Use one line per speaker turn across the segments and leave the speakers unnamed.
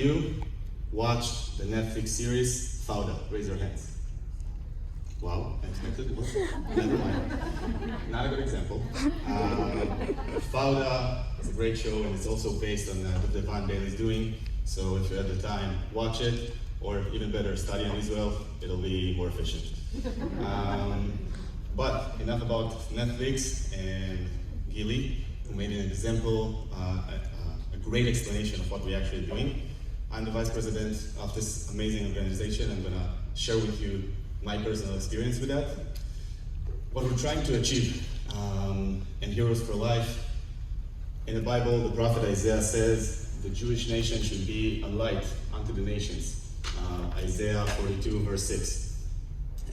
You watched the Netflix series Fauda? Raise your hands. Wow, I expected more. Never mind. Not a good example. Fauda is a great show, and it's also based on what Devon Bailey's doing. So if you have the time, watch it, or even better, study on Israel. It'll be more efficient. But enough about Netflix and Gili, who made an example, a great explanation of what we're actually doing. I'm the vice president of this amazing organization. I'm gonna share with you my personal experience with that. What we're trying to achieve in Heroes for Life, in the Bible, the prophet Isaiah says the Jewish nation should be a light unto the nations. Isaiah 42 verse 6.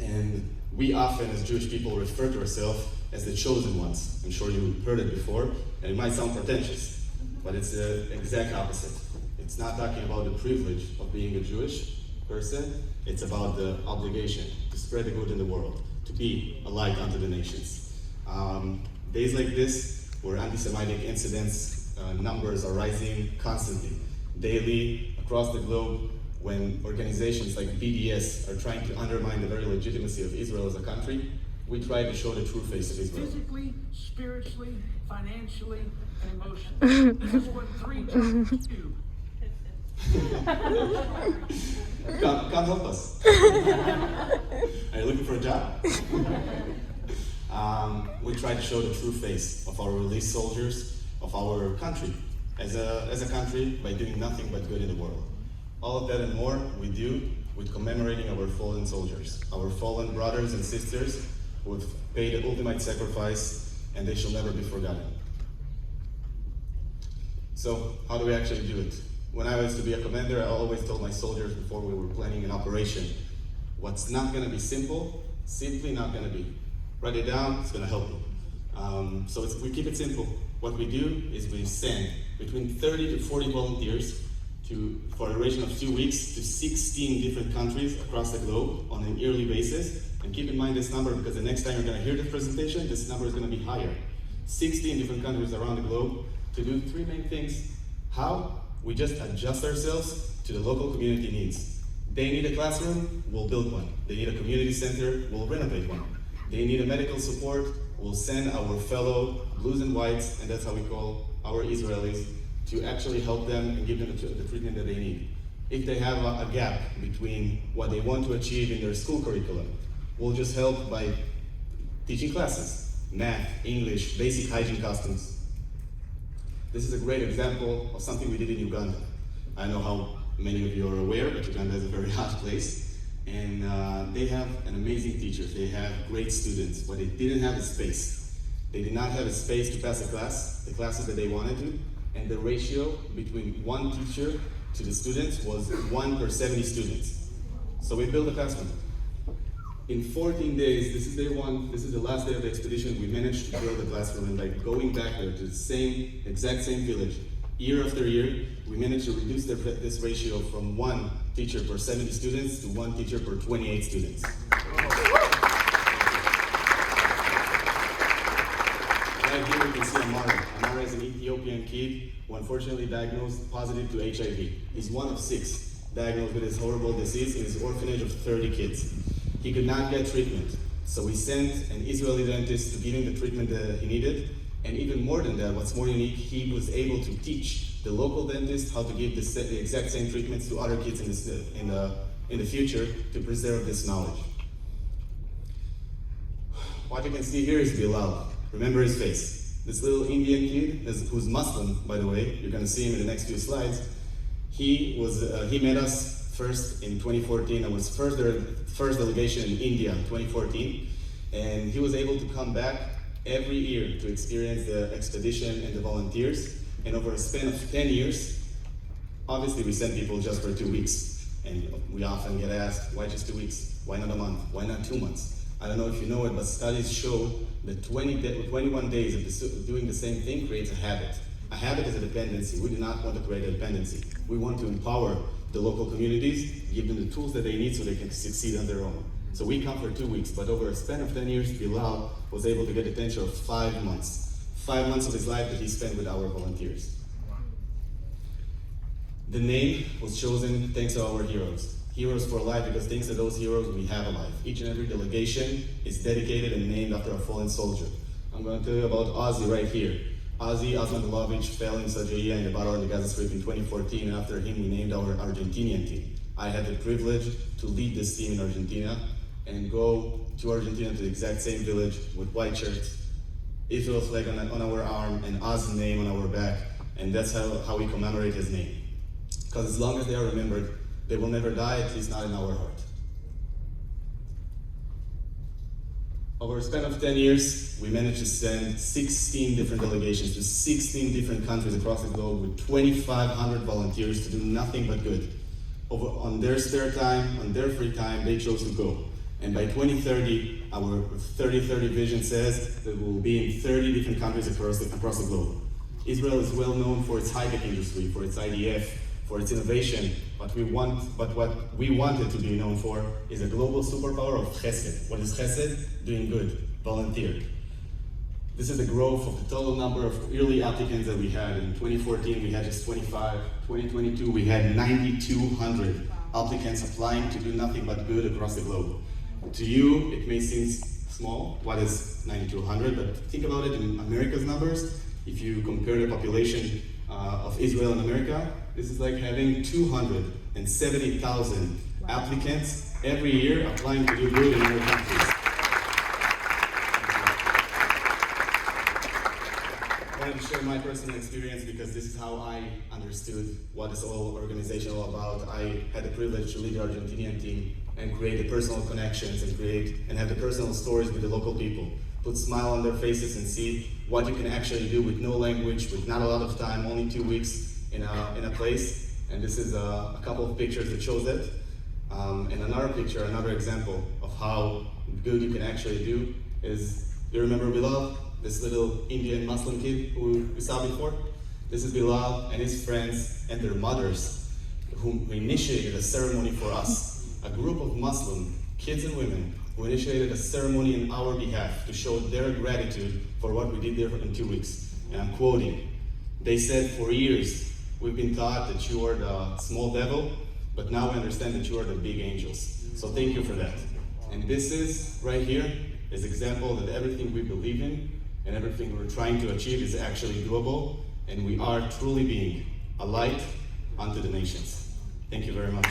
And we often as Jewish people refer to ourselves as the chosen ones. I'm sure you heard it before, and it might sound pretentious, but it's the exact opposite. It's not talking about the privilege of being a Jewish person, it's about the obligation to spread the good in the world, to be a light unto the nations. Days like this, where anti-Semitic incidents numbers are rising constantly, daily, across the globe, when organizations like BDS are trying to undermine the very legitimacy of Israel as a country, we try to show the true face of Israel.
Physically, spiritually, financially, and emotionally. That's what 3 churches do.
Can't help us. Are you looking for a job? We try to show the true face of our released soldiers, of our country, as a country, by doing nothing but good in the world. All of that and more we do with commemorating our fallen soldiers, our fallen brothers and sisters who have paid the ultimate sacrifice, and they shall never be forgotten. So, how do we actually do it? When I was to be a commander, I always told my soldiers before we were planning an operation, what's not going to be simple, simply not going to be. Write it down, it's going to help you. So we keep it simple. What we do is we send between 30 to 40 volunteers for a duration of 2 weeks to 16 different countries across the globe on an yearly basis. And keep in mind this number, because the next time you're going to hear this presentation, this number is going to be higher. 16 different countries around the globe to do 3 main things. How? We just adjust ourselves to the local community needs. They need a classroom, we'll build one. They need a community center, we'll renovate one. They need a medical support, we'll send our fellow blues and whites, and that's how we call our Israelis, to actually help them and give them the treatment that they need. If they have a gap between what they want to achieve in their school curriculum, we'll just help by teaching classes, math, English, basic hygiene customs. This is a great example of something we did in Uganda. I know how many of you are aware, but Uganda is a very hot place. And they have an amazing teachers. They have great students, but they didn't have a space. They did not have a space to pass the classes that they wanted to. And the ratio between one teacher to the students was 1 per 70 students. So we built a classroom. In 14 days, this is day 1, this is the last day of the expedition, we managed to build a classroom, and by going back there to the exact same village, year after year, we managed to reduce this ratio from 1 teacher per 70 students to 1 teacher per 28 students. Right here we can see Amara. Amara is an Ethiopian kid who unfortunately diagnosed positive to HIV. He's one of 6 diagnosed with this horrible disease in his orphanage of 30 kids. He could not get treatment, so we sent an Israeli dentist to give him the treatment that he needed, and even more than that, what's more unique, he was able to teach the local dentist how to give the exact same treatments to other kids in the future to preserve this knowledge. What you can see here is Bilal. Remember his face. This little Indian kid, who's Muslim, by the way, you're going to see him in the next few slides. He met us first in 2014. I was first delegation in India in 2014, and he was able to come back every year to experience the expedition and the volunteers. And over a span of 10 years, obviously we send people just for 2 weeks, and we often get asked, why just 2 weeks? Why not a month? Why not 2 months? I don't know if you know it, but studies show that 21 days of doing the same thing creates a habit. A habit is a dependency. We do not want to create a dependency. We want to empower the local communities, give them the tools that they need so they can succeed on their own. So we come for 2 weeks, but over a span of 10 years, Bilal was able to get attention of 5 months. 5 months of his life that he spent with our volunteers. The name was chosen thanks to our heroes. Heroes for life, because thanks to those heroes we have a life. Each and every delegation is dedicated and named after a fallen soldier. I'm going to tell you about Ozzy right here. Ozzy Osmandulovic fell in Sajaya in the battle in the Gaza Strip in 2014, and after him we named our Argentinian team. I had the privilege to lead this team in Argentina and go to Argentina to the exact same village with white shirts, Israel flag on our arm, and Oz's name on our back, and that's how we commemorate his name. Because as long as they are remembered, they will never die, at least not in our heart. Over a span of 10 years, we managed to send 16 different delegations to 16 different countries across the globe with 2,500 volunteers to do nothing but good. On their spare time, on their free time, they chose to go. And by 2030, our 30-30 vision says that we will be in 30 different countries across the globe. Israel is well known for its high-tech industry, for its IDF, for its innovation, but what we want it to be known for is a global superpower of chesed. What is chesed? Doing good, volunteer. This is the growth of the total number of early applicants that we had. In 2014, we had just 25. 2022, we had 9,200 applicants applying to do nothing but good across the globe. To you, it may seem small. What is 9,200? But think about it in America's numbers. If you compare the population of Israel and America, this is like having 270,000 applicants every year applying to do good in other countries. I wanted to share my personal experience because this is how I understood what this whole organization all about. I had the privilege to lead the Argentinian team and create the personal connections and have the personal stories with the local people. Put a smile on their faces and see what you can actually do with no language, with not a lot of time, only 2 weeks in a place. And this is a couple of pictures that shows it. And another picture, another example of how good you can actually do is, you remember Bilal, this little Indian Muslim kid who we saw before? This is Bilal and his friends and their mothers who initiated a ceremony for us. A group of Muslim kids and women who initiated a ceremony in our behalf to show their gratitude for what we did there in 2 weeks. And I'm quoting, they said, "For years, we've been taught that you are the small devil, but now we understand that you are the big angels. So thank you for that." And this is, right here, is example that everything we believe in and everything we're trying to achieve is actually doable, and we are truly being a light unto the nations. Thank you very much.